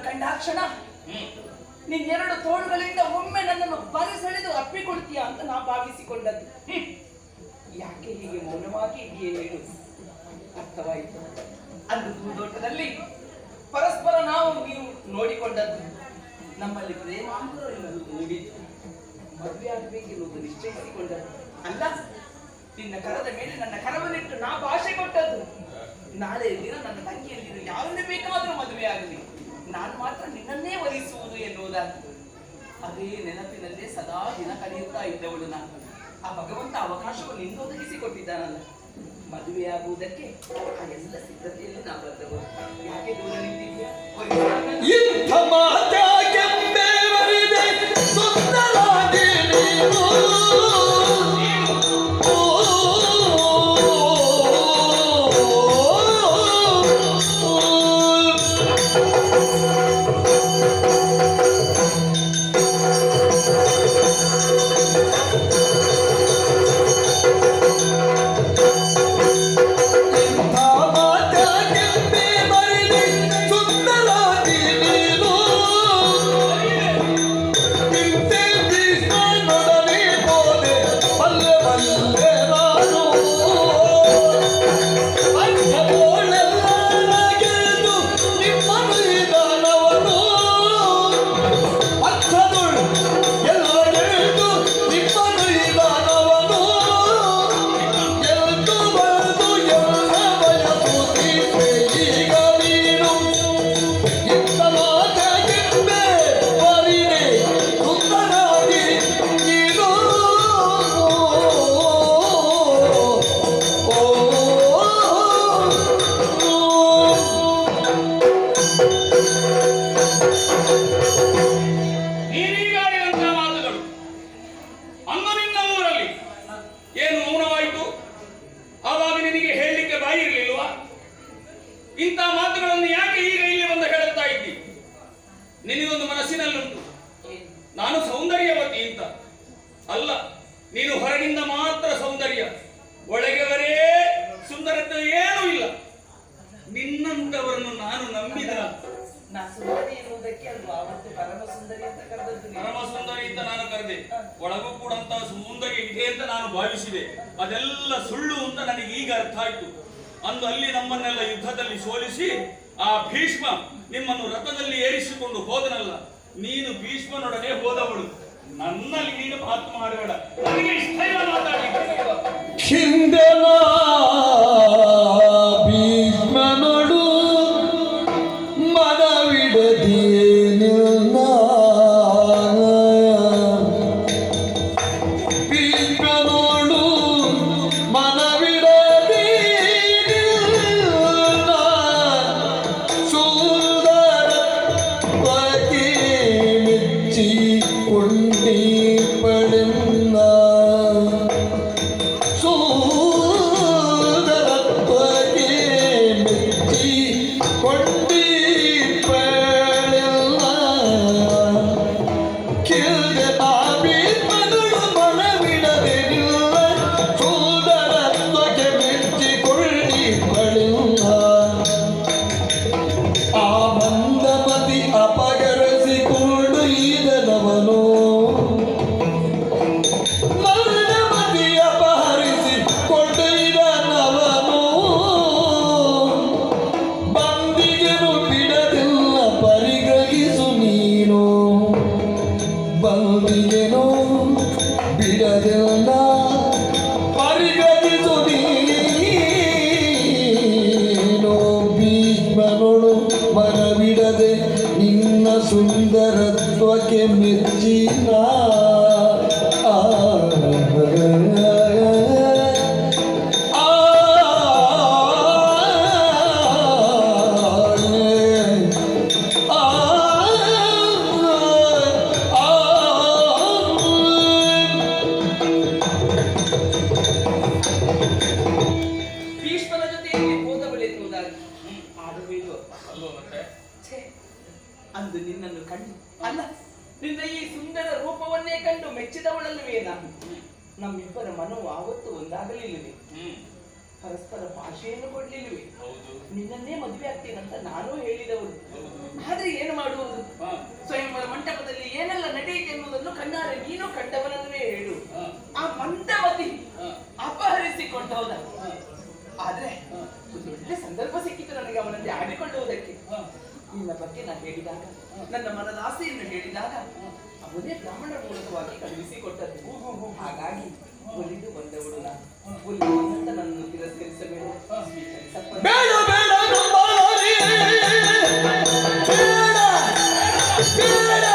ಕಂಡಾಕ್ಷಣ ನಿನ್ನೆರಡು ತೋಳುಗಳಿಂದ ಒಮ್ಮೆ ನನ್ನನ್ನು ಬರೆಸೆಳೆದು ಅಪ್ಪಿಕೊಳ್ತೀಯ ಅಂತ ನಾ ಭಾವಿಸಿಕೊಂಡದ್ದು. ಯಾಕೆ ಹೀಗೆ ಮೌನವಾಗಿ ಇದೆಯೇ ಹೇಳು? ಅರ್ಥವಾಯಿತು. ಅಂದು ಹೂದೋಟದಲ್ಲಿ ಪರಸ್ಪರ ನೀವು ನೋಡಿಕೊಂಡದ್ದು, ನಮ್ಮಲ್ಲಿ ಪ್ರೇಮಾಂತರ ಮೂಡಿದ್ದು, ಮದುವೆ ಆಗಬೇಕೆನ್ನುವುದು ನಿಶ್ಚಯಿಸಿಕೊಂಡದ್ದು ಅಲ್ಲ. ನಿನ್ನ ಕರದ ಮೇಲೆ ನನ್ನ ಕರವನ್ನಿಟ್ಟು ನಾ ಭಾಷೆ ಕೊಟ್ಟದ್ದು. ನಾಳೆ ದಿನ ನನ್ನ ತಂಗಿಯಲ್ಲಿ ಯಾರನ್ನೇ ಬೇಕಾದರೂ ಮದುವೆ ಆಗಲಿ, ನಾನು ಮಾತ್ರ ನಿನ್ನನ್ನೇ ವರಿಸುವುದು ಎನ್ನುವುದಾಗಿ ಅದೇ ನೆನಪಿನಲ್ಲೇ ಸದಾ ದಿನ ಕಳೆಯುತ್ತಾ ಇದ್ದವಳು ನಾನು. ಆ ಭಗವಂತ ಅವಕಾಶವನ್ನು ಇನ್ನೊದಗಿಸಿಕೊಟ್ಟಿದ್ದಾನಲ್ಲ, ಮದುವೆಯಾಗುವುದಕ್ಕೆ ಆ ಎಲ್ಲ ಸಿದ್ಧತೆಯಲ್ಲಿ ನಾವು ಬದ್ದವರು. ಯಾಕೆ ದೂರ ನಿಂತಿದ್ಯಾ? ನಿನಗೊಂದು ಮನಸ್ಸಿನಲ್ಲುಂಟು, ನಾನು ಸೌಂದರ್ಯವತಿ ಅಂತ ಅಲ್ಲ. ನೀನು ಹೊರಗಿಂದ ಮಾತ್ರ ಸೌಂದರ್ಯ, ಒಳಗೆವರೇ ಸುಂದರತೆ ಏನೂ ಇಲ್ಲ. ನಿನ್ನಂತವರನ್ನು ನಾನು ನಂಬಿದ. ಸುಂದರಿ ಎನ್ನುವುದಕ್ಕೆ ಅಲ್ವಾ ಅವತ್ತು ಪರಮ ಸುಂದರಿ ಅಂತ ಕರೆದದ್ದು? ಪರಮ ಸುಂದರಿ ಅಂತ ನಾನು ಕರೆದೆ. ಒಳಗೂ ಕೂಡ ಅಂತ ಸೌಂದರ್ಯ ಇದೆ ಅಂತ ನಾನು ಭಾವಿಸಿದೆ. ಅದೆಲ್ಲ ಸುಳ್ಳು ಅಂತ ನನಗೆ ಈಗ ಅರ್ಥ ಆಯ್ತು. ಅಂದು ಅಲ್ಲಿ ನಮ್ಮನ್ನೆಲ್ಲ ಯುದ್ಧದಲ್ಲಿ ಸೋಲಿಸಿ ಆ ಭೀಷ್ಮ ನಿಮ್ಮನ್ನು ರಥದಲ್ಲಿ ಏರಿಸಿಕೊಂಡು ಹೋದನಲ್ಲ, ನೀನು ಭೀಷ್ಮನೊಡನೆ ಹೋದವಳು. ನನ್ನಲ್ಲಿ ನೀನು ಮಾತನಾಡಬೇಡ, ನನಗೆ ಇಷ್ಟ ಇಲ್ಲ ಮಾತಾಡಲಿಕ್ಕೆ. ಭೀಷ್ಮನೊಡು ಮನವಿಡದಿಯೇ ನಿನ್ನ, ಭೀಷ್ಮನೋಡು ಮನವಿಡದಿ ನಿನ್ನ, ಸುಂದರ ಪತಿ ಮೆಚ್ಚಿ ಕೊಂಡಿ ಪಡೆನ್ನ, ಸುಂದರತ್ವಕ್ಕೆ ಮೆಚ್ಚಿ ಕೊಂಡಿ ಪಡೆಲ್ಲ, ಕಿಲ್ದೆ ಭೀಷ್ಮನೊಡು ಮನವಿಡದೆ ನಿಲ್ಲ, ಸುಂದರತ್ವಕ್ಕೆ ಮೆಚ್ಚಿ ಕೊಂಡಿ ಪಡೆಲ್ಲ. ಆ ಮಂದಮತಿ ಅಪಗರಿಸಿಕೊಂಡು ಈದನವನು, ಮಂದಮತಿ ಅಪಹರಿಸಿಕೊಂಡು ಈದನವನು, ಬಂದಿಗೆನು ಬಿಡದಿಲ್ಲ ಪರಿಗ್ರಹಿಸು ನೀನು, ಬಂದಿಗೆನು ಬಿಡದಿಲ್ಲ ಪರಿಗ್ರಹಿಸು ನೀನು. ಭೀಷ್ಮನೊಡು ಮನವಿಡದೆ ನಿನ್ನ ಸುಂದರತ್ವಕ್ಕೆ ಮೆಚ್ಚಿನ, ಭೀಷ್ಮನ ಜೊತೆ ಹೋದವಳೆನ್ನುವುದಾಗಿ ಆಡಬೇಕು ಅಲ್ವೋ ಮತ್ತೆ? ಛೇ, ಅಂದು ನಿನ್ನನ್ನು ಕಂಡು ಅಲ್ಲ, ನಿನ್ನ ಈ ಸುಂದರ ರೂಪವನ್ನೇ ಕಂಡು ಮೆಚ್ಚಿದವಳಲ್ಲವೇ ನಾನು. ನಮ್ಮಿಬ್ಬರ ಮನವು ಆವತ್ತು ಒಂದಾಗಲಿಲ್ಲವೇ? ಪರಸ್ಪರ ಭಾಷೆಯನ್ನು ಕೊಡ್ಲಿಲ್ಲವೇ? ಹೌದು. ನಿನ್ನನ್ನೇ ಮದುವೆ ಆಗ್ತೇನಂತ ನಾನೂ ಹೇಳಿದವಳು. ಆದ್ರೆ ಏನು ಮಾಡುವ, ಮಾಡಿಕೊಳ್ಳುವುದಕ್ಕೆ ನಿನ್ನ ಬಗ್ಗೆ ನಾನು ಹೇಳಿದಾಗ, ನನ್ನ ಮನದ ಆಸೆಯನ್ನು ಹೇಳಿದಾಗ ಅವನೇ ಬ್ರಾಹ್ಮಣ ಮೂಲಕವಾಗಿ ಕಳುಹಿಸಿಕೊಟ್ಟದ್ದು. ಹಾಗಾಗಿ ಒಲಿದು ಬಂದವಳು ನಾನು. ಒಲಿದು ಬಂದಂತ ನನ್ನನ್ನು ತಿರಸ್ಕರಿಸಬೇಡ. ಬೇಡ ಬೇಡ ನಂಬಾರಿ, ಬೇಡ ಬೇಡ ಬೇಡ.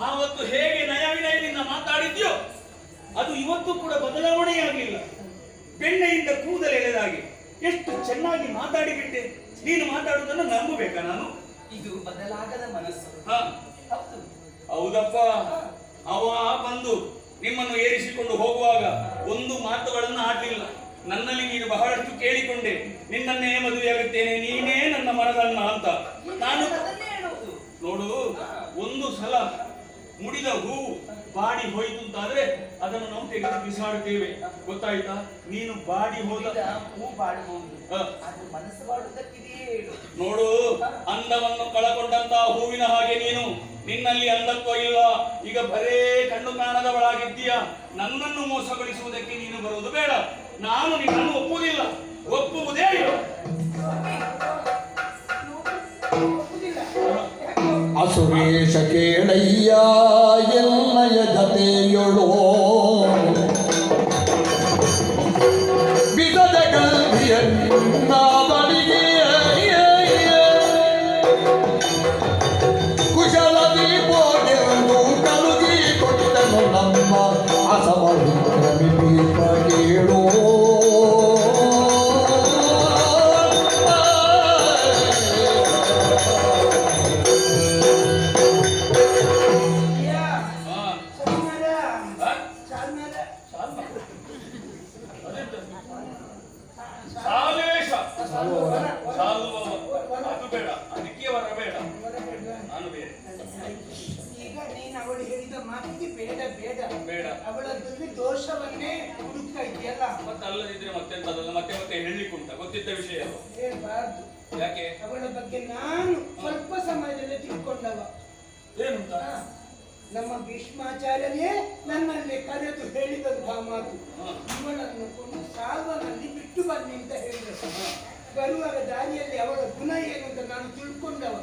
ಆವತ್ತು ಹೇಗೆ ನಯವಿನಯದಿಂದ ಮಾತಾಡಿದ್ಯೋ ಅದು ಇವತ್ತು ಕೂಡ ಬದಲಾವಣೆಯಾಗಲಿಲ್ಲ. ಬೆಣ್ಣೆಯಿಂದ ಕೂದಲೆಳೆದಾಗೆ ಎಷ್ಟು ಚೆನ್ನಾಗಿ ಮಾತಾಡಿಬಿಟ್ಟೆ. ನೀನು ಮಾತಾಡುವುದನ್ನು ನಂಬಬೇಕಾ ನಾನು? ಇದು ಬದಲಾಗದ ಮನಸ್ಸು. ಹೌದು. ಹೌದಪ್ಪ. ಅವ ಬಂದು ನಿಮ್ಮನ್ನು ಏರಿಸಿಕೊಂಡು ಹೋಗುವಾಗ ಒಂದು ಮಾತುಗಳನ್ನು ಆಡಲಿಲ್ಲ. ನನ್ನಲ್ಲಿ ನೀನು ಬಹಳಷ್ಟು ಕೇಳಿಕೊಂಡೆ, ನಿನ್ನನ್ನೇ ಮದುವೆಯಾಗುತ್ತೇನೆ, ನೀನೇ ನನ್ನ ಮನದನ್ನ ಅಂತ. ನಾನು ನೋಡು, ಒಂದು ಸಲ ಮುಡಿದ ಹೂವು ಬಾಡಿ ಹೋಯ್ತು ಅಂತಾದ್ರೆ ಅದನ್ನು ನಾವು ತೆಗೆದು ಬಿಸಾಡುತ್ತೇವೆ, ಗೊತ್ತಾಯ್ತಾ? ನೀನು ಬಾಡಿ ಹೋದ ಹೂ ಬಾಡಬಹುದು, ಅದು ಮನಸ್ಸು ಬಾಡುವುದಕ್ಕಿದೆಯೇ ಹೇಳು. ನೋಡು, ಅಂದವನ್ನು ಕಳಕೊಂಡಂತಹ ಹೂವಿನ ಹಾಗೆ ನೀನು. ನಿನ್ನಲ್ಲಿ ಅಂದತ್ವ ಇಲ್ಲ. ಈಗ ಬರೇ ಕಣ್ಣು ಕಾಣದವಳಾಗಿದ್ದೀಯ. ನನ್ನನ್ನು ಮೋಸಗೊಳಿಸುವುದಕ್ಕೆ ನೀನು ಬರುವುದು ಬೇಡ. ನಾನು ನಿನ್ನನ್ನು ಒಪ್ಪುವುದಿಲ್ಲ, ಒಪ್ಪುವುದೇ ಇಲ್ಲ. ಅಸುರೇಶ ಕೇಳಯ್ಯ ಎನ್ನಯ ಜತೆಯೊಳೋ ಬಿದದ ಗಲ್ಭಿಯ ಬಳಿಗೆ ಕುಶಲದಿ ಬೋಗೆಂದು ಕಳುಗಿ ಕೊಟ್ಟನು ನಮ್ಮ ಅಸಮವಿಕ್ರಮಿ ಕೇಳೋ. ಈಗ ನೀನು ಅವಳು ಹೇಳಿದ ಮಾತಿಗೆ ಬೇಡ ಬೇಡ ಬೇಡ, ಅವಳದಲ್ಲಿ ದೋಷವನ್ನೇ ಹುಡುಕ್ತಾ ಇದೆಯಲ್ಲ. ಮತ್ತೆ ಅಲ್ಲದಿದ್ರೆ ಮತ್ತೆಂತದಲ್ಲ, ಮತ್ತೆ ಮತ್ತೆ ಹೇಳಲಿಕ್ಕುಂಟ ಗೊತ್ತಿದ್ದ ವಿಷಯ ಹೇಳ್ಬಾರ್ದು. ಯಾಕೆ? ಅವಳ ಬಗ್ಗೆ ನಾನು ಸ್ವಲ್ಪ ಸಮಯದಲ್ಲಿ ತಿಳ್ಕೊಂಡವ. ಏನಂತ? ನಮ್ಮ ಭೀಷ್ಮಾಚಾರ್ಯನೇ ನನ್ನಲ್ಲಿ ಕರೆದು ಹೇಳಿದಂತಹ ಮಾತು, ಇವಳನ್ನು ಕೊಂಡು ಸಾಲ್ವನಲ್ಲಿ ಬಿಟ್ಟು ಬನ್ನಿ ಅಂತ ಹೇಳಿದ್ರು. ಬರುವಾಗ ದಾರಿಯಲ್ಲಿ ಅವಳ ಗುಣ ಏನು ಅಂತ ನಾನು ತಿಳ್ಕೊಂಡವ.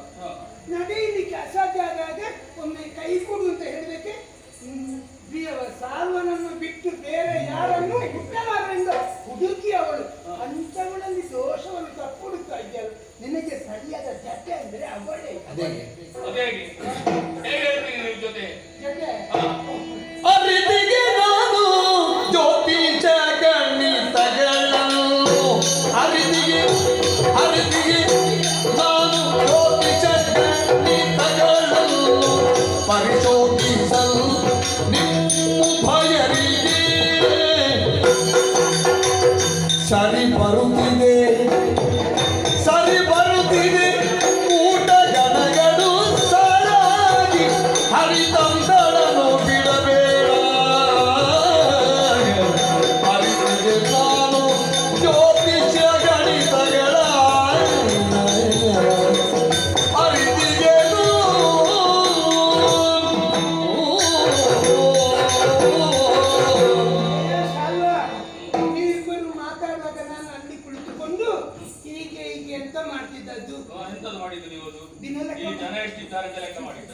ನಡೆಯಲಿಕ್ಕೆ ಅಸಾಧ್ಯ ಆದಾಗ ಒಮ್ಮೆ ಕೈ ಕೊಡು ಅಂತ ಹೇಳಿದಕ್ಕೆ ಸಾಲ್ವನನ್ನು ಬಿಟ್ಟು ಬೇರೆ ಯಾರನ್ನು ಹುಟ್ಟಲಾರದಿಂದ ಹುಡುಕಿ ಅವಳು ಅಂಥವಳಲ್ಲಿ ದೋಷವನ್ನು ತಪ್ಪುಡುತ್ತಾ ಇದ್ದಳು. ನಿನಗೆ ಸರಿಯಾದ ಜತೆ ಅಂದ್ರೆ ಅವಳೇ ಜೊತೆ ಅರಿತಿಗೆ ನಾನು ಜ್ಯೋತಿಷ ಗಣಿತಗಳನ್ನು ಅರಿತಿಗೆ ನಾನು ಜ್ಯೋತಿಷ ಗಣಿತಗಳನ್ನು ಪರಿಶೋಧಿಸಲು ನಿಮ್ಮುಭಯರಿಗೆ ಸರಿ ಬರುತ್ತಿದೆ ಊಟ ಜನಗಳು ಸಾರಾಗಿ ಹರಿತಂದಳನು ಬಿಡಬೇಡ. ಅರಿತಿಗೆ ನಾನು ಜ್ಯೋತಿಷ ಗಣಿತಗಳ ಅರಿತಿಗೆ ನೀವಿಬ್ಬರು ಮಾತಾಡುವಾಗ ನಾನು ಅಲ್ಲಿ ಕುಳಿತುಕೊಂಡು ಹೀಗೆ ಹೀಗೆ ಎಂತ ಮಾಡ್ತಿದ್ದದ್ದು. ಎಂತದ್ದು ಮಾಡಿದ್ದು ನೀವು? ದಿನ ಜನ ಎಷ್ಟಿದ್ದಾರೆ ಅಂತ ಲೆಕ್ಕ ಮಾಡಿದ್ದ?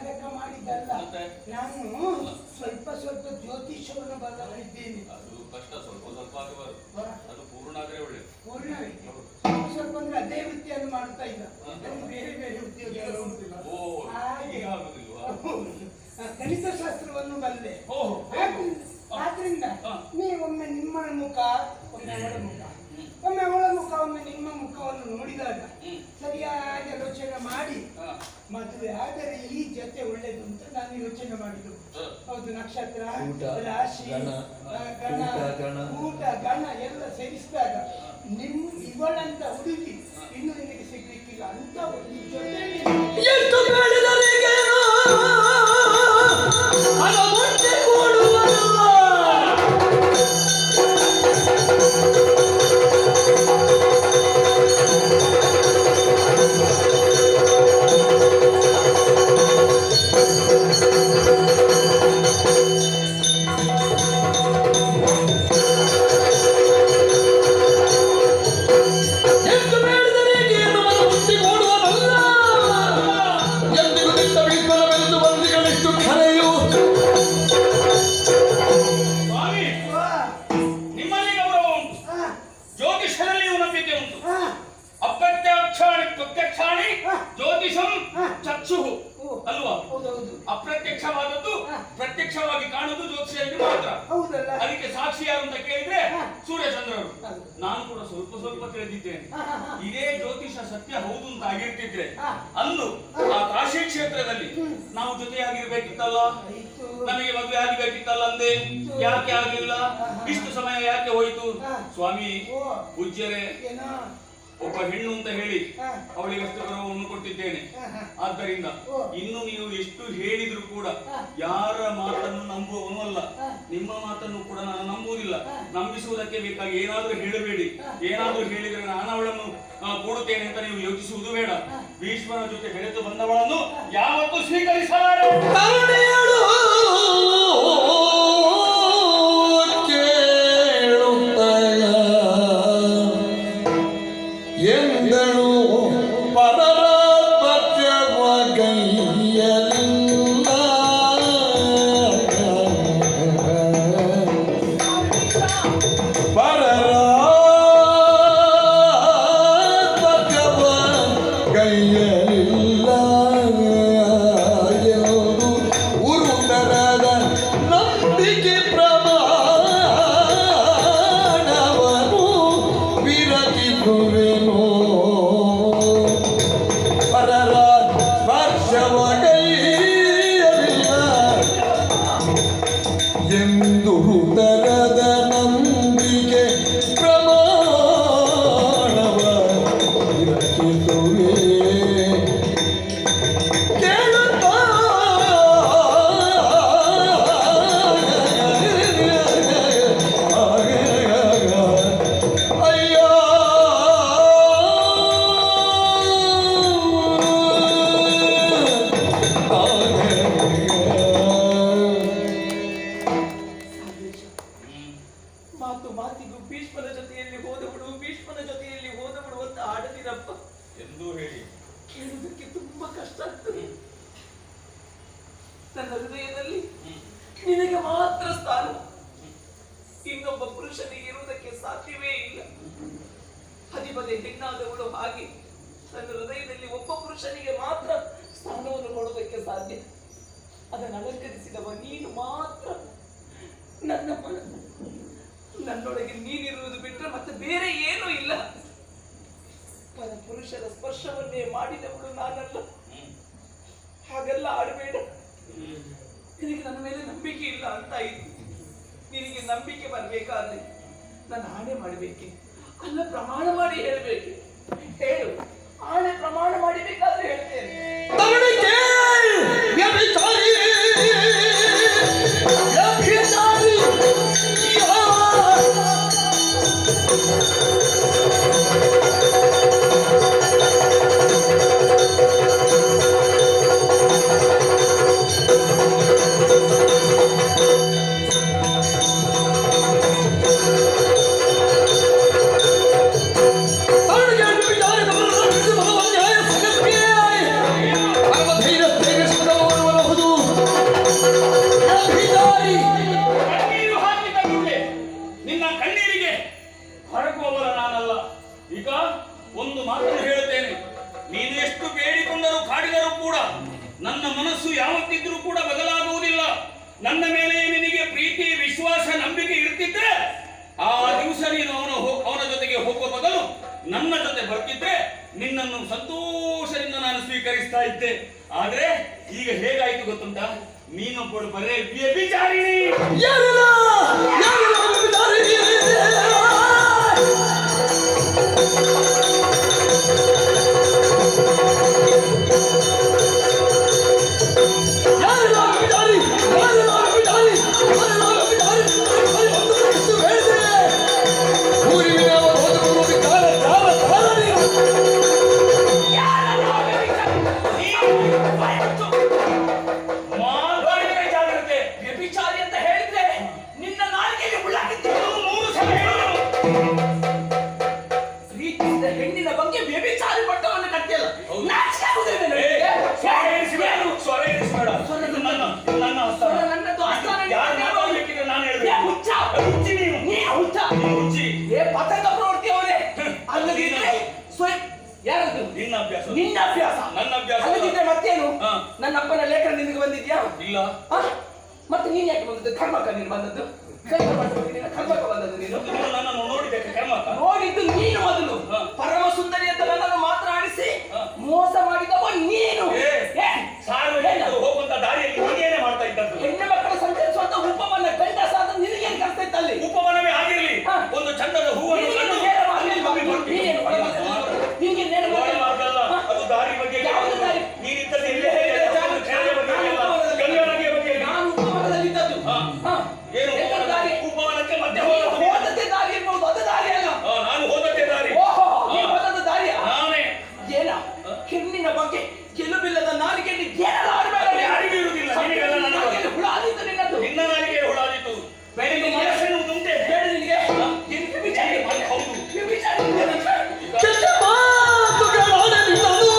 ಲೆಕ್ಕ ಮಾಡಿದ್ದಲ್ಲ, ನಾನು ಸ್ವಲ್ಪ ಸ್ವಲ್ಪ ಜ್ಯೋತಿಷವನ್ನು ಬಲ್ಲವರಿದ್ದೇನೆ. ಅದು ಕಷ್ಟ, ಸ್ವಲ್ಪ ಸ್ವಲ್ಪ ಆಗಬಾರದು, ಅದು ಪೂರ್ಣ ಆದ್ರೆ ಒಳ್ಳೆಯದು. ಪೂರ್ಣವೇ ಸ್ವಲ್ಪ ಅಂದ್ರೆ ಅದೇ ವೃತ್ತಿಯನ್ನು ಮಾಡ್ತಾ ಇಲ್ಲ, ಬೇರೆ ಬೇರೆ ಉದ್ಯೋಗಗಳು ಉಂಟು. ಹಾಗೆ ಆಗುದಿಲ್ವಾ? ಗಣಿತಶಾಸ್ತ್ರವನ್ನು ಬಲ್ಲೆ. ಆದ್ರಿಂದ ನೀವೊಮ್ಮೆ ನಿಮ್ಮ ಮುಖ, ಒಮ್ಮೆ ಅವಳ ಮುಖ, ಒಮ್ಮೆ ಅವಳ ಮುಖ, ಒಮ್ಮೆ ನಿಮ್ಮ ಮುಖವನ್ನು ನೋಡಿದಾಗ ಸರಿಯಾಗಿ ಯೋಚನೆ ಮಾಡಿ ಮದುವೆ ಆದರೆ ಈ ಜೊತೆ ಒಳ್ಳೇದು ಅಂತ ನಾನು ಯೋಚನೆ ಮಾಡಿದ್ದು. ಹೌದು, ನಕ್ಷತ್ರ, ರಾಶಿ, ಗಣ, ಊಟ, ಗಣ ಎಲ್ಲ ಸೇರಿಸಿದಾಗ ಇವಳಂತ ಹುಡುಗಿ ಇನ್ನು ನಿನಗೆ ಸಿಗ್ಲಿಕ್ಕಿಲ್ಲ ಅಂತ ಒಂದು ಜೊತೆ ಎಷ್ಟು ಬೇಡಿದರಿಗೇನು ಹಣ ಮುಟ್ಟಿ ಕೊಡುವಲ್ಲ. ಎಷ್ಟು ಬೇಡಿದರಿಗೇನು ಹಣ ಮುಟ್ಟಿ ಕೊಡುವಲ್ಲ. ಎಂದಿಗೂ ನಿನ್ನ ವಿಫಲವೆಂದು ಬಂದಿಗಳಿಷ್ಟು ಖರೆಯು. ಸ್ವಾಮಿ, ನಿಮ್ಮಲ್ಲಿ ಗೌರವ ಉಂಟು, ಜ್ಯೋತಿಷರಲ್ಲಿಯೂ ನಂಬಿಕೆ ಉಂಟು. ಅಪ್ರತ್ಯಕ್ಷಾಣಿ ಪ್ರತ್ಯಕ್ಷಾಣಿ ಜ್ಯೋತಿಷಂ ಚಕ್ಷುಃ ಅಲ್ವಾ? ಹೌದೌದು ಅಪ್ರತ್ಯಕ್ಷವಾದದ್ದು ಪ್ರತ್ಯಕ್ಷವಾಗಿ ಕಾಣುವುದು ಜ್ಯೋತಿಷರಿಗೆ ಮಾತ್ರ. ಹೌದಲ್ಲ. ಅದಕ್ಕೆ ಸಾಕ್ಷಿ ಯಾರು ಅಂತ ಕೇಳಿದ್ರೆ ಹಾ. ಸೂರ್ಯಚಂದ್ರರು. ಹೌದು. ನಾನು ಕೂಡ ಸ್ವಲ್ಪ ತಿಳಿದಿದ್ದೇನೆ. ಇದೇ ಜ್ಯೋತಿಷ ಸತ್ಯ ಹೌದು ಅಂತ ಆಗಿರ್ತಿದ್ರೆ ಹಾ. ಅಂದು ಆ ಕಾಶಿ ಕ್ಷೇತ್ರದಲ್ಲಿ ನಾವು ಜೊತೆಯಾಗಿರ್ಬೇಕಿತ್ತಲ್ಲ, ಆಯ್ತು. ನಮಗೆ ಮದುವೆ ಆಗಬೇಕಿತ್ತಲ್ಲ ಅಂದೆ. ಯಾಕೆ ಆಗಲಿಲ್ಲ? ಇಷ್ಟು ಸಮಯ ಯಾಕೆ ಹೋಯಿತು? ಸ್ವಾಮಿ ಓ ಪೂಜ್ಯರೇ, ಏನೋ ಒಬ್ಬ ಹೆಣ್ಣು ಅಂತ ಹೇಳಿ ಹಾ. ಅವಳಿಗಷ್ಟು ಗೌರವವನ್ನು ಕೊಟ್ಟಿದ್ದೇನೆ. ಹಾ. ಆದ್ದರಿಂದ ಓ. ಇನ್ನು ನೀವು ಎಷ್ಟು ಹೇಳಿದ್ರು ಕೂಡ ಹಾ. ಯಾರ ಮಾತನ್ನು ನಂಬುವವನು ಅಲ್ಲ. ಹಾ. ನಿಮ್ಮ ಮಾತನ್ನು ಕೂಡ ನಾನು ನಂಬುವುದಿಲ್ಲ. ಹಾ. ನಂಬಿಸುವುದಕ್ಕೆ ಬೇಕಾಗಿ ಏನಾದ್ರೂ ಹೇಳಬೇಡಿ. ಹಾ. ಏನಾದ್ರೂ ಹೇಳಿದ್ರೆ ನಾನು ಅವಳನ್ನು ಕೊಡುತ್ತೇನೆ ಅಂತ ನೀವು ಯೋಚಿಸುವುದು ಬೇಡ. ಭೀಷ್ಮನ ಜೊತೆ ಬೆರೆತು ಬಂದವಳನ್ನು ಯಾವತ್ತೂ ಸ್ವೀಕರಿಸಲಾರೆ. ಕರುಣೆಯಳು ಕೇಳುತ್ತಯ ಎಂದಳು ಪರರ ಪಕ್ಷವ ಗೈಯಲಿಲ್ಲ. ಪರರ ಪಕ್ಷವ ಗೈಯಲಿಲ್ಲ ಎನ್ನುವುದು ಉರುತರದ ನಂಬಿಕೆ ಪ್ರಮಾಣವನ್ನು ವಿರಚಿಸುವೆನು. ಪರರ ಸ್ಪರ್ಶವ ಗೈಯಲಿಲ್ಲ ಎಂದು ಹೃದಯದ ನಂಬಿಕೆ ಪ್ರಮಾಣವ ವಿರಚಿಸುವೆ. ಕೇಳುತ್ತಾ ಅಯ್ಯ ಮಾತು ಮಾತಿಗೂ ಭೀಷ್ಮನ ಜೊತೆಯಲ್ಲಿ ಹೋದವಳು ಭೀಷ್ಮನ ಜೊತೆಯಲ್ಲಿ ಹೋದವಳು ಅಂತ ಆಡದಿರಪ್ಪ. ಎಂದು ಹೇಳಿ ಕೇಳುವುದಕ್ಕೆ ತುಂಬಾ ಕಷ್ಟ ಆಗ್ತದೆ. ನನ್ನ ಹೃದಯದಲ್ಲಿ ನಿನಗೆ ಮಾತ್ರ ಸ್ಥಾನ, ಇನ್ನೊಬ್ಬ ಪುರುಷನಿಗೆ ಇರುವುದಕ್ಕೆ ಸಾಧ್ಯವೇ ಇಲ್ಲ. ಹದಿಪದೆ ಹೆಣ್ಣಾದವಳು ಹಾಗೆ ನನ್ನ ಹೃದಯದಲ್ಲಿ ಒಬ್ಬ ಪುರುಷನಿಗೆ ಮಾತ್ರ ಸ್ಥಾನವನ್ನು ಕೊಡುವುದಕ್ಕೆ ಸಾಧ್ಯ. ಅದನ್ನು ಅಲಂಕರಿಸಿದವ ನೀನು ಮಾತ್ರ. ನನ್ನ ಮನ ನನ್ನೊಳಗೆ ನೀನಿರುವುದು ಬಿಟ್ಟರೆ ಮತ್ತೆ ಬೇರೆ ಏನೂ ಇಲ್ಲ. ಪರ ಪುರುಷರ ಸ್ಪರ್ಶವನ್ನೇ ಮಾಡಿದವಳು ನಾನಲ್ಲ. ಹಾಗೆಲ್ಲ ಆಡಬೇಡ. ನಿನಗೆ ನನ್ನ ಮೇಲೆ ನಂಬಿಕೆ ಇಲ್ಲ ಅಂತ ಆಯ್ತು. ನಿನಗೆ ನಂಬಿಕೆ ಬರಬೇಕಾದ್ರೆ ನಾನು ಆಣೆ ಮಾಡಬೇಕೆ? ಅಲ್ಲ, ಪ್ರಮಾಣ ಮಾಡಿ ಹೇಳಬೇಕು. ಹೇಳು, ಆಣೆ ಪ್ರಮಾಣ ಮಾಡಿಬೇಕಾದ್ರೆ ಹೇಳ್ತೇನೆ. ತರುಣಿಕೆ ವ್ಯಭಿಚಾರಿ ವ್ಯಭಿಚಾರಿ ಕಣ್ಣೀರು ಹಾಕಿದ ಕೂಡಲೇ ನಿನ್ನ ಕಣ್ಣೀರಿಗೆ ಹೊರಗುವವರ ನಾನಲ್ಲ. ಈಗ ಒಂದು ಮಾತನ್ನು ಹೇಳುತ್ತೇನೆ. ನೀನು ಎಷ್ಟು ಬೇಡಿಕೊಂಡರೂ ಕಾಡಿದರೂ ಕೂಡ ನನ್ನ ಮನಸ್ಸು ಯಾವತ್ತಿದ್ರೂ ಕೂಡ ಬದಲಾಗುವುದಿಲ್ಲ. ನನ್ನ ಮೇಲೆ ನಿನಗೆ ಪ್ರೀತಿ, ವಿಶ್ವಾಸ, ನಂಬಿಕೆ ಇರ್ತಿದ್ರೆ ಆ ದಿವಸ ನೀನು ಅವನ ಜೊತೆಗೆ ಹೋಗುವ ಬದಲು ನನ್ನ ಜೊತೆ ಬರ್ತಿದ್ರೆ ನಿನ್ನನ್ನು ಸಂತೋಷದಿಂದ ನಾನು ಸ್ವೀಕರಿಸ್ತಾ ಇದ್ದೆ. ಆದ್ರೆ ಈಗ ಹೇಗಾಯ್ತು ಗೊತ್ತುಂಟಾ? ನೀನೊಬ್ಬಳು ಬರೇ ವ್ಯಭಿಚಾರಿಣಿ. ಯಾರಲ್ಲ ಮಾತಾಡಿದ್ರೆ ಜಾಗ್ರತೆ. ವ್ಯಭಿಚಾರಿ ಅಂತ ಹೇಳಿದ್ರೆ ನಿನ್ನ ನಾಲಿಗೆಯಲ್ಲಿ ಹುಳಾಗಿದ್ದು ಮೂರು ಸಲ ಹೇಳಿದ್ರು. ಪ್ರೀತಿಸಿದ ಹೆಣ್ಣಿನ ಬಗ್ಗೆ ವ್ಯಭಿಚಾರಿ ಪಟ್ಟವನ್ನು ಕಟ್ಟಿಯಲ್ಲ. ಹೌದು. ನಾಚಿಕೆ ಆಗುವುದಿಲ್ಲ ಏ, ನಿನಗೆ? ಸ್ವರ ಏರಿಸಬೇಡ, ಸ್ವರ ಏರಿಸಬೇಡ. ಸ್ವರ ಇದು ನನ್ನ ಆಸ್ಥಾನ. ಸ್ವರ ನನ್ನದು ಆಸ್ಥಾನ. ಯಾರು ಮಾತಾಡ್ಬೇಕಿದ್ರೆ ನಾನು ಏ, ಹೇಳ್ಬೇಕು. ಹುಚ್ಚ. ಹುಚ್ಚಿ ನೀನು. ನೀ ಹುಚ್ಚ. ನೀನು ಹುಚ್ಚಿ. ಏ ಪತಂಗ ಪ್ರವೃತ್ತಿ ಅವನೇ. ಅಲ್ಲದಿದ್ರೆ ಸ್ವಯಂ ಯಾರದು? ನಿನ್ನ ಅಭ್ಯಾಸ. ನಿನ್ನ ಅಭ್ಯಾಸ. ನನ್ನ ಅಭ್ಯಾಸ. ಅಲ್ಲದಿದ್ರೆ ಮತ್ತೇನು? ಹಾ. ನನ್ನ ಅಪ್ಪನ ಲೇಖನ ನಿನಗೆ ಬಂದಿದ್ಯಾ? ಇಲ್ಲ. ಆ? ಮತ್ತೆ ನೀನ್ ಯಾಕೆ ಬಂದದ್ದು? ಕರ್ಮಕ್ಕ ನೀನು ಬಂದದ್ದು? ಕರ್ಮಕ್ಕ ಬಂದದ್ದು ನೀನು? ನೀನು ನನ್ನನ್ನು ನೋಡಿದ್ದಕ್ಕೆ ಕರ್ಮಕ. ನೋಡಿದ್ದು ನೀನು ಮೊದಲು. ಹಾ. ಪರಮ ಸುಂದರಿ ಅಂತ ನನ್ನನ್ನು ಮಾತನಾಡಿಸಿ ಹಾ. ಮೋಸ ಮಾಡಿದವ ನೀನು. ಏ, ಏ, ಸಾರ್ವಜನಿಕರು ಹೋಗುವಂತ ದಾರಿಯಲ್ಲಿ ನೀನೇನೆ ಮಾಡ್ತಾ ಇದ್ದದ್ದು. ಹೆಣ್ಣು ಮಕ್ಕಳು ಸಂಚರಿಸುವಂತ ಉಪವನ ಗಂಡಸ ಅಂತ ನಿನಗೇನು ಕಷ್ಟ ಇತ್ತಲ್ಲಿ? ಉಪವನವೇ ಆಗಿರಲಿ, ಹಾ. ಒಂದು ಚಂದದ ಹೂವನ್ನು ನಿನಗೆ ಕಂಡು ನೇರ ಮಾರ್ಗದಲ್ಲಿ ಕಮ್ಮಿ ಮಾಡ್ತೀನಿ. ನೀನೇನು ನಿನಗೆ ನೇರ ಗೋಡೆ ಮಾರ್ಗ ಅಲ್ಲ, ಹಾ. ಅದು ದಾರಿ ಬಗ್ಗೆ. ಯಾವುದು ದಾರಿ? ನೀನಿದ್ದದ್ದು ಎಲ್ಲೇ ಹೇಗೆ ಕೆರೆಯ ಬಗ್ಗೆ ಅಲ್ಲ, ಗಂಗಾ ನದಿಯ ಬಗ್ಗೆ. ನಾನು ಉಪವನದಲ್ಲಿದ್ದದ್ದು. ಹಾ. ಹಾ. ಏನು ಎಂತ ದಾರಿ? ಉಪವನಕ್ಕೆ ಮಧ್ಯೆ ನೀನು ಹೋದದ್ದು. ಹೋದದ್ದೇ ದಾರಿ ಇರ್ಬೋದು, ಅದು ದಾರಿ ಅಲ್ಲ. ನಾನು ಹೋದದ್ದೇ ದಾರಿ. ಓಹೋ, ನೀನು ಹೋದದ್ದು ದಾರಿಯ? ನಾನೇ ಏನ ಹೆಣ್ಣಿನ ಬಗ್ಗೆ ಗೆಲುಬಿಲ್ಲದ ನಾಲಿಗೆಯಲ್ಲಿ ಏನೆಲ್ಲ ಆಡಬೇಡ. ಯಾರಿಗೂ ಇರುವುದಿಲ್ಲ, ನಿನಗೆಲ್ಲ ನನ್ನ ಬಗ್ಗೆ. ನಾಲಿಗೆಯಲ್ಲಿ ಹುಳ ಆದೀತು ನಿನ್ನದು. ನಿನ್ನ ನಾಲಿಗೆ ಹುಳಾದಿತ್ತು. ಬೆಳಿಗ್ಗೆ ಮನಸ್ಸೆನ್ನುವುದುಂಟೆ. ಬೇಡ ನಿನಗೆ. ನಿನಗೆ ವ್ಯಭಿಚಾರಿ. ಹೌದು. ವ್ಯಭಿಚಾರಿ ನಿನಗೆ. ಕೆಟ್ಟ ಮಾತುಗಳಾದ ನಿನ್ನದು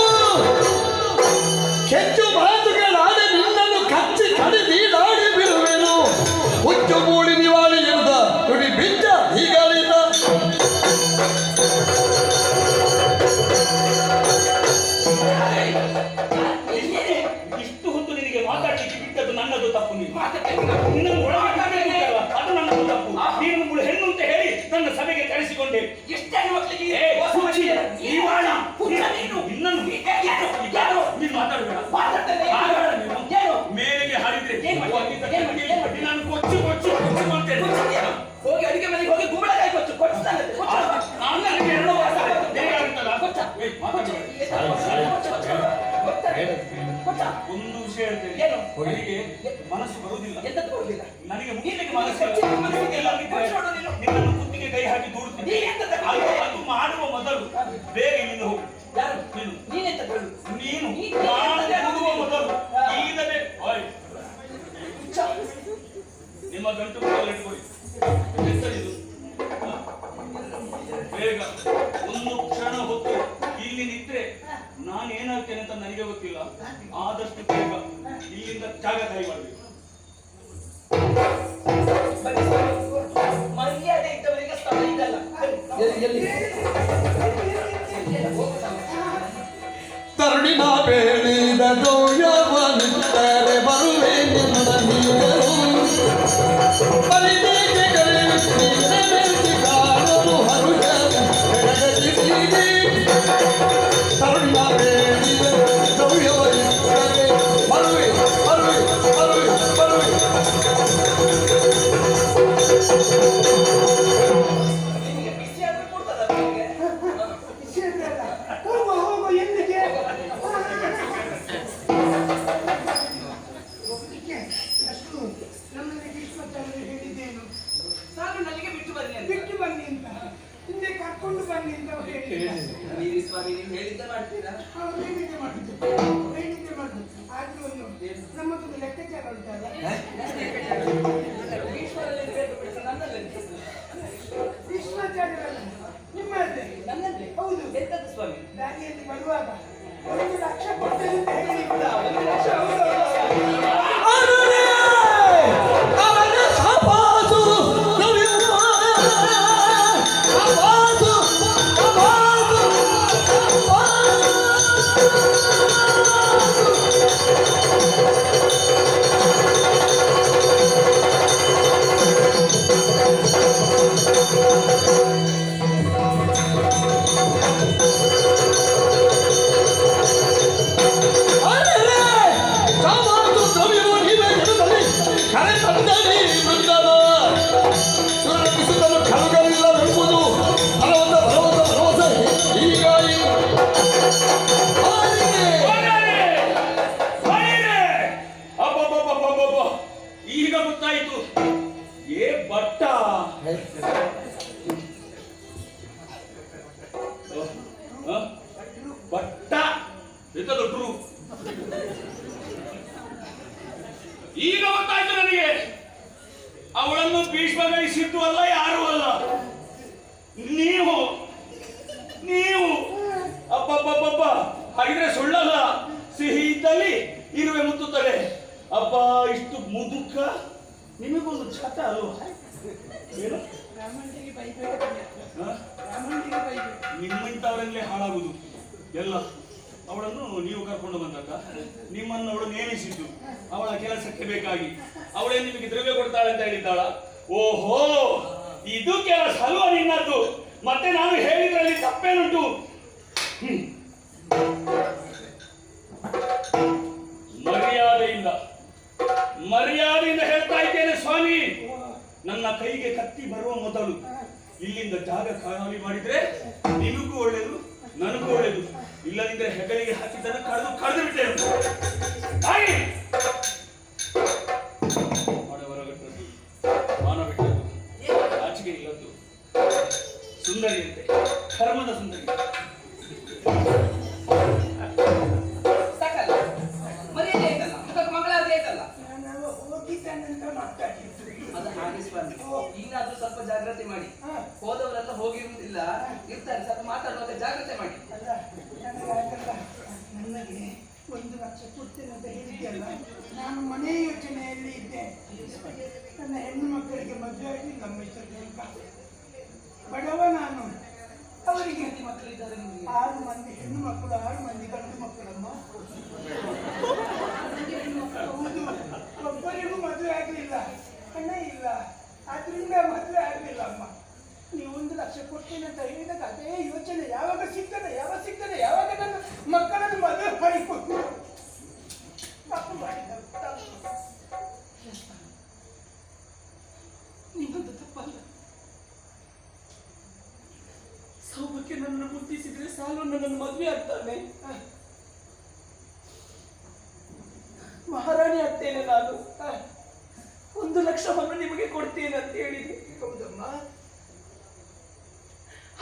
ಕೆಚ್ಚು ಮಾತುಗಳಾದ ನಿನ್ನನ್ನು ಕಚ್ಚಿ ಕಡಿದಾಡಿ ಬಿಡುವೆನು. ಹುಚ್ಚು ಮೂಡಿ ನಿವಾಳಿ ಎಂದ ನುಡಿ ಬಿದ್ದ ಹೀಗಳಿದ ಇಷ್ಟು ಹೊತ್ತು ನಿನಗೆ ಮಾತಾಡ್ಲಿಕ್ಕೆ ಬಿಟ್ಟದ್ದು ನನ್ನದು ತಪ್ಪು. ನೀನು ಮಾತಾಡ್ತಿದ್ದೀನ? ನಿನ್ನನ್ನು ಒಳಗಾಗಲಿಲ್ಲ, ಅದು ನನ್ನದು ತಪ್ಪು. ನೀನು ಹೆಣ್ಣು ಅಂತ ಹೇಳಿ ನನ್ನ ಸಭೆಗೆ ಕರೆಸಿಕೊಂಡೆ. ಎಷ್ಟೇ ಮಕ್ಕಳಿಗೆ ಏ, ಹುಚ್ಚಿ, ನಿವಾಳ. ಹುಚ್ಚ ನೀನು. ನಿನ್ನನ್ನು ಏನು? ನೀನು ಮಾತಾಡಬೇಡ. ಮಾತಾಡ್ತೇನೆ. ಮಾತಾಡ ನೀನು. ಏನು? ಮೇಲೆಗೆ ಹಾರಿದ್ರೆ ಏನ್ ಮಾಡ್ತಿ? ಅಲ್ಲಿಂದ ಏನ್ ಮಾಡ್ತಿ? ಏನ್ ಮಾಡ್ತಿ? ನಾನು ಕೊಚ್ಚು ಕೊಚ್ಚು ಕೊಚ್ಚು ಮಾಡ್ತೇನೆ. ಹುಚ್ಚ. ಹೋಗಿ ಅಡಿಗೆ ಮನೆಗೆ ಹೋಗಿ ಗುಂಬಳಕಾಯಿ ಕೊಚ್ಚು. ಕೊಚ್ತಾನೆ. ನಾನು ನನಗೆ 2 ವರ್ಷ ಬೇಗ ಆಗುತ್ತಲ್ಲ. ಕೊಚ್ಚ. ಏ, ಮಾತಾಡ್ಬೇಡ. ಒಂದು ವಿಷಯ ಹೇಳ್ತೇನೆ. ಏನು? ಅವರಿಗೆ ಮನಸ್ಸು ಬರುವುದಿಲ್ಲ. ಎಂತದ್ದು ಬರುವುದಿಲ್ಲ? ನನಗೆ ಮುಗಿಲಿಕ್ಕೆ ನೀನು ಮನಸ್ಸಿಲ್ಲ. ಕೊಚ್ಚು, ಮನಸ್ಸಿಗೆ ಇಲ್ಲ. ನಿನಗೆ ಕೊಚ್ಚೋಡು ನೀನು. ನಿನ್ನನ್ನು ಕುತ್ತಿಗೆ ಕೈ ಹಾಕಿ ದೂಡುತ್ತೀನಿ. ನೀನು ಎಂತ ತಗೊಂಡು? ಅದು ಮಾಡುವ ಮೊದಲು ಬೇಗ ಇಲ್ಲಿಂದ ಹೋಗು. ಯಾರು? ನೀನು. ನೀನೆಂತ ಹೇಳು? ನೀನು ನೀನು ನಾನು ಎಂತ ಕೊಡುವ ಮೊದಲು ಈಗಲೇ ಓಯ್, ಹುಚ್ಚ. ನಿಮ್ಮ ಗಂಟು ಕೂದಲು ಇಟ್ಕೊಳ್ಳಿ. ಹೆಸರಿದು ಬೇಗ ಒಂದು ಕ್ಷಣ ಹೊತ್ತು ಇಲ್ಲಿ ನಿಂತ್ರೆ ನಾನು ಏನಾಗ್ತೇನೆ ಅಂತ ನನಗೆ ಗೊತ್ತಿಲ್ಲ. ಆದಷ್ಟು ಬೇಗ ಇಲ್ಲಿಂದ ಜಾಗ ಖಾಲಿ ಮಾಡಬೇಕು. ಬನ್ನಿ ಸ್ವಾಮಿ. ಮರ್ಯಾದೆ ಇದ್ದವರಿಗೆ ಸ್ಥಳ ಇದಲ್ಲ. ತರುಣಿನ ಬೇಡಿದ ಗೌರವನಿಟ್ಟರೆ ಬರುವೆ ನಿನ್ನ ನೀರು ತರುಣಿನ ಬೇಡಿದ ಗೌರವನಿಟ್ಟರೆ ಬರುವೆ ಬರುವೆ ಬರುವೆ ಬರುವೆ. ನಿನಗೆ ಬಿಸಿ ಆದ್ರೆ ಕೊಡ್ತದ ನಿನಗೆ? ಹೋಗು ಎಲ್ಲಿಗೆ? ಅಷ್ಟು ನಮ್ಮಲ್ಲಿ ಭೀಷ್ಮಾಚಾರ್ಯರು ಹೇಳಿದ್ದೇನು? ನಾನು ನನಗೆ ಬಿಟ್ಟು ಬನ್ನಿ ಅಂತ. ಬಿಟ್ಟು ಬನ್ನಿ ಅಂತ, ಹಿಂದೆ ಕರ್ಕೊಂಡು ಬನ್ನಿ ಅಂತ ಅವ್ರು ಹೇಳಿದ್ರು. ವೀರಿ ಸ್ವಾಮಿ ನೀವು ಹೇಳಿದ್ದೆ ಮಾಡ್ತೀರಾ? ಅವ್ರು ಹೇಳಿದ್ದೆ ಮಾಡುದು, ಹೇಳಿದ್ದೆ ಮಾಡುದು. ಆದ್ರೂ ಒಂದು ನಮ್ಮದೊಂದು ಲೆಕ್ಕಾಚಾರ ಉಂಟಲ್ಲ, ಈಶ್ವರಲ್ಲಿ ಬೇಕು ಬಿಡಿಸಿ ನನ್ನಲ್ಲಿ ಭೀಷ್ಮಾಚಾರ್ಯರಲ್ಲ ನಿಮ್ಮದೇ. ನನ್ನಲ್ಲಿ ಹೌದು. ಎಂತದ್ದು ಸ್ವಾಮಿ? ದಾರಿಯಲ್ಲಿ ಬರುವಾಗ 1 ಲಕ್ಷ ಕೊಡ್ತೇನೆ ಅಂತ ಹೇಳಿದ್ದ. 1 ಲಕ್ಷ ಹೌದು. Come on! ಹ? ಬಟ್ಟ ಎತ್ತದೊಟ್ಟರು ಈಗ ಗೊತ್ತಾಯ್ತು ನನಗೆ. ಅವಳನ್ನು ಭೀಷ್ಮಗಳಿಸಿದ್ದು ಅಲ್ಲ, ಯಾರೂ ಅಲ್ಲ, ನೀವು ನೀವು ಅಬ್ಬಬ್ಬಬ್ಬಬ್ಬ. ಹಾಗಿದ್ರೆ ಸುಳ್ಳಲ್ಲ, ಸಿಹಿ ಇದ್ದಲ್ಲಿ ಇರುವೆ ಮುತ್ತುತ್ತದೆ. ಅಬ್ಬ, ಇಷ್ಟು ಮುದುಕ, ನಿಮಗೊಂದು ಚಟ ಅಲ್ವಾ? ಏನು ರಾಮಣ್ಣಿಗೆ ಬೈಬೇಡ, ಹ? ರಾಮಣ್ಣಿಗೆ ಬೈಬೇಡ. ನಿಮ್ಮಂತವರಲ್ಲೇ ಹಾಳಾಗುದು ಎಲ್ಲ. ಅವಳನ್ನು ನೀವು ಕರ್ಕೊಂಡು ಬಂದಕ್ಕ, ನಿಮ್ಮನ್ನು ಅವಳು ನೇಮಿಸಿದ್ದು ಅವಳ ಕೆಲಸಕ್ಕೆ ಬೇಕಾಗಿ. ಅವಳೇ ನಿಮಗೆ ದ್ರವ್ಯ ಕೊಡ್ತಾಳೆ ಅಂತ ಹೇಳಿದ್ದಾಳ. ಓಹೋ, ಇದು ಕೆಲಸ ಅಲ್ವಾ ನಿನ್ನದ್ದು? ಮತ್ತೆ ನಾನು ಹೇಳಿದ್ರಲ್ಲಿ ತಪ್ಪೇನುಂಟು? ಮರ್ಯಾದೆಯಿಂದ ಮರ್ಯಾದೆಯಿಂದ ಹೇಳ್ತಾ ಇದ್ದೇನೆ ಸ್ವಾಮಿ, ನನ್ನ ಕೈಗೆ ಕತ್ತಿ ಬರುವ ಮೊದಲು ಇಲ್ಲಿಂದ ಜಾಗ ಖಾಲಿ ಮಾಡಿದ್ರೆ ನಿಮಗೂ ಒಳ್ಳೇದು, ನನಗೂ ಒಳ್ಳೇದು. ಇಲ್ಲದಿದ್ದರೆ ಹೆಗಲಿಗೆ ಹಾಕಿದ್ದನ್ನು ಕಳೆದು ಬಿಟ್ಟೆ. ಹಾಗೆ ಹೊರಗಟ್ಟದ್ದು, ಮಾನ ಬಿಟ್ಟದ್ದು, ಆಚೆಗೆ ಇಲ್ಲದ್ದು, ಸುಂದರಿಯಂತೆ, ಕರ್ಮದ ಸುಂದರಿ. ಸಾಕಲ್ಲ, ಮರ್ಯಾದೆ ಆಯ್ತಲ್ಲ, ಮುಖಕ್ಕೆ ಮಂಗಳಾರತಿ ಆಯ್ತಲ್ಲ. ನಾನು ಹೋಗಿದ್ದಾನಂತ ಮಾತಾಡಿದ್ರು. ಅದು ಹಾಗೆ ಸ್ವಾಮಿ, ಇನ್ನಾದ್ರೂ ಸ್ವಲ್ಪ ಜಾಗ್ರತೆ ಮಾಡಿ. ಹೋದವರೆಲ್ಲ ಹೋಗಿರುವುದಿಲ್ಲ, ಇರ್ತಾರೆ, ಸ್ವಲ್ಪ ಮಾತಾಡುವಾಗ ಜಾಗ್ರತೆ ಮಾಡಿ. ಅಲ್ಲ, ನನಗೆ ಆಗಲ್ಲ. ನನಗೆ 1 ಲಕ್ಷ ಕೊಡ್ತೇನೆ ಅಂತ ಹೇಳಿದ್ಯಲ್ಲ, ನಾನು ಮನೆ ಯೋಚನೆಯಲ್ಲಿ ಇದ್ದೆ. ನನ್ನ ಹೆಣ್ಣು ಮಕ್ಕಳಿಗೆ ಮದುವೆ ಆಗಿ ನಮ್ಮ ಇಷ್ಟ ಬಡವ ನಾನು. ಅವರಿಗೆ ಹೆಂಡತಿ ಮಕ್ಕಳಿದ್ದಾರೆ ನಿಮಗೆ? 6 ಮಂದಿ ಹೆಣ್ಣು ಮಕ್ಕಳು, 6 ಮಂದಿ ಗಂಡು ಮಕ್ಕಳಮ್ಮ. ಹೌದು, ಒಬ್ಬರಿಗೂ ಮದುವೆ ಆಗಲಿಲ್ಲ, ಹಣ ಇಲ್ಲ, ಆದ್ರಿಂದ ಮದುವೆ ಆಗಲಿಲ್ಲ ಅಮ್ಮ. ನೀವು 1 ಲಕ್ಷ ಕೊಡ್ತೇನೆ ಅಂತ ಹೇಳಿದಾಗ ಅದೇ ಯೋಚನೆ, ಯಾವಾಗ ಸಿಗ್ತದೆ ಯಾವಾಗ ನನ್ನ ಮಕ್ಕಳನ್ನು ಮದುವೆ ಮಾಡಿಕೊಟ್ಟು. ತಪ್ಪು ಮಾಡಿದ ನಿಮ್ಮದು ತಪ್ಪಲ್ಲ. ಸೌಭಾಗ್ಯ ನನ್ನನ್ನು ಮುಟ್ಟಿಸಿದ್ರೆ ಸಾಲು, ನನ್ನನ್ನು ಮದುವೆ ಆಗ್ತಾನೆ, ಮಹಾರಾಣಿ ಆಗ್ತೇನೆ ನಾನು. 1 ಲಕ್ಷವನ್ನು ನಿಮಗೆ ಕೊಡ್ತೇನೆ ಅಂತ ಹೇಳಿದೆ. ಹೌದಮ್ಮ,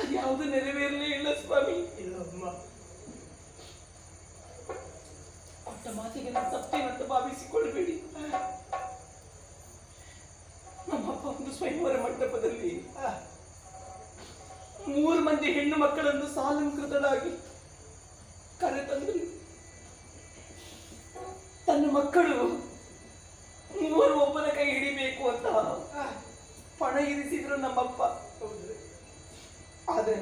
ಅದ್ಯಾವುದು ನೆರವೇರಲೇ ಇಲ್ಲ ಸ್ವಾಮಿ. ಇಲ್ಲಮ್ಮ, ಕೊಟ್ಟ ಮಾತಿಗೆ ನಾನು ತಪ್ಪೇನಂತ ಭಾವಿಸಿಕೊಳ್ಬೇಡಿ. ನಮ್ಮಪ್ಪ ಒಂದು ಸ್ವಯಂವರ ಮಂಟಪದಲ್ಲಿ 3 ಮಂದಿ ಹೆಣ್ಣು ಮಕ್ಕಳನ್ನು ಸಾಲಂಕೃತರಾಗಿ ಕರೆತಂದು ತನ್ನ ಮಕ್ಕಳು 3 ಒಬ್ಬನ ಕೈ ಹಿಡಿಬೇಕು ಅಂತ ಪಣ ಇರಿಸಿದ್ರು ನಮ್ಮಪ್ಪ. ಆದ್ರೆ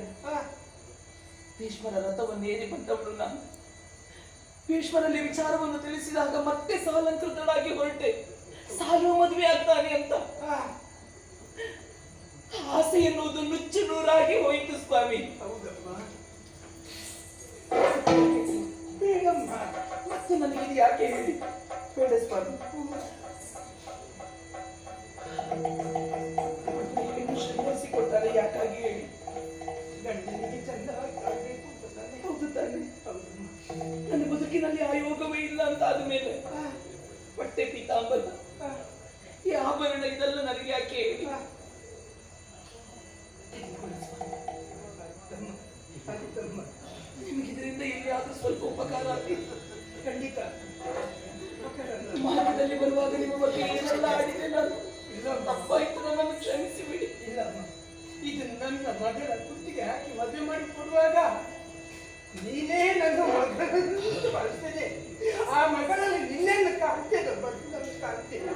ಭೀಷ್ಮರ ರಥವನ್ನು ಏರಿ ಬಂದವಳು ನಾನು. ಭೀಷ್ಮರಲ್ಲಿ ವಿಚಾರವನ್ನು ತಿಳಿಸಿದಾಗ ಮತ್ತೆ ಸಾಲಂಕೃತರಾಗಿ ಹೊರಟೆ, ಸಾಲು ಮದುವೆ ಆಗ್ತಾನೆ ಅಂತ. ಆಸೆ ಎನ್ನುವುದು ನುಚ್ಚು ನೂರಾಗಿ ಹೋಯಿತು ಸ್ವಾಮಿ. ಹೌದಮ್ಮ, ಬೇಡಮ್ಮ, ಮತ್ತೆ ನನಗೆ ಇದು ಯಾಕೆ ಹೇಳಿ? ಬೇಡ ಸ್ವಾಮಿ. ಶ್ರೀನಿಸಿಕೊಟ್ಟಾರೆ ಯಾಕಾಗಿ ಹೇಳಿ? ಗಂಡನಿಗೆ ಚಂದವಾಗಿ ಕಾಣಬೇಕು ಅಂತ ತಾನೆ. ಹೌದು ತಾನೆ? ಹೌದಮ್ಮ, ನನ್ನ ಬದುಕಿನಲ್ಲಿ ಆಯೋಗವೇ ಇಲ್ಲ ಅಂತ ಆದ್ಮೇಲೆ ಬಟ್ಟೆ ಪೀತಾಂಬರ ಈ ಆಭರಣ ಇದೆಲ್ಲ ನನಗೆ ಯಾಕೆ ಹೇಳಿ? ನಿಮಗೆ ಇದರಿಂದ ಎಲ್ಲಿಯಾದ್ರೂ ಸ್ವಲ್ಪ ಉಪಕಾರ ಆಗ್ತಿತ್ತು? ಖಂಡಿತ. ಮಾರ್ಗದಲ್ಲಿ ಬರುವಾಗ ನಿಮ್ಮ ಬಗ್ಗೆ ಏನೆಲ್ಲ ಆಡಿದೆ ನಾನು. ತಪ್ಪಾಯ್ತು, ನನ್ನನ್ನು ಕ್ಷಮಿಸಿ ಬಿಡಿ. ಇಲ್ಲಮ್ಮ, ಇದು ನನ್ನ ಮಗಳ ಕುತ್ತಿಗೆ ಹಾಕಿ ಮದುವೆ ಮಾಡಿ ಕೊಡುವಾಗ ನೀನೇ ನನ್ನ ಮಗಳನ್ನು ಬಳಸ್ತೇನೆ. ಆ ಮಗಳಲ್ಲಿ ನಿನ್ನೆನ್ನು ಕಾಣ್ತೇನೆ, ಮಗಳನ್ನು ಕಾಣ್ತೇನೆ.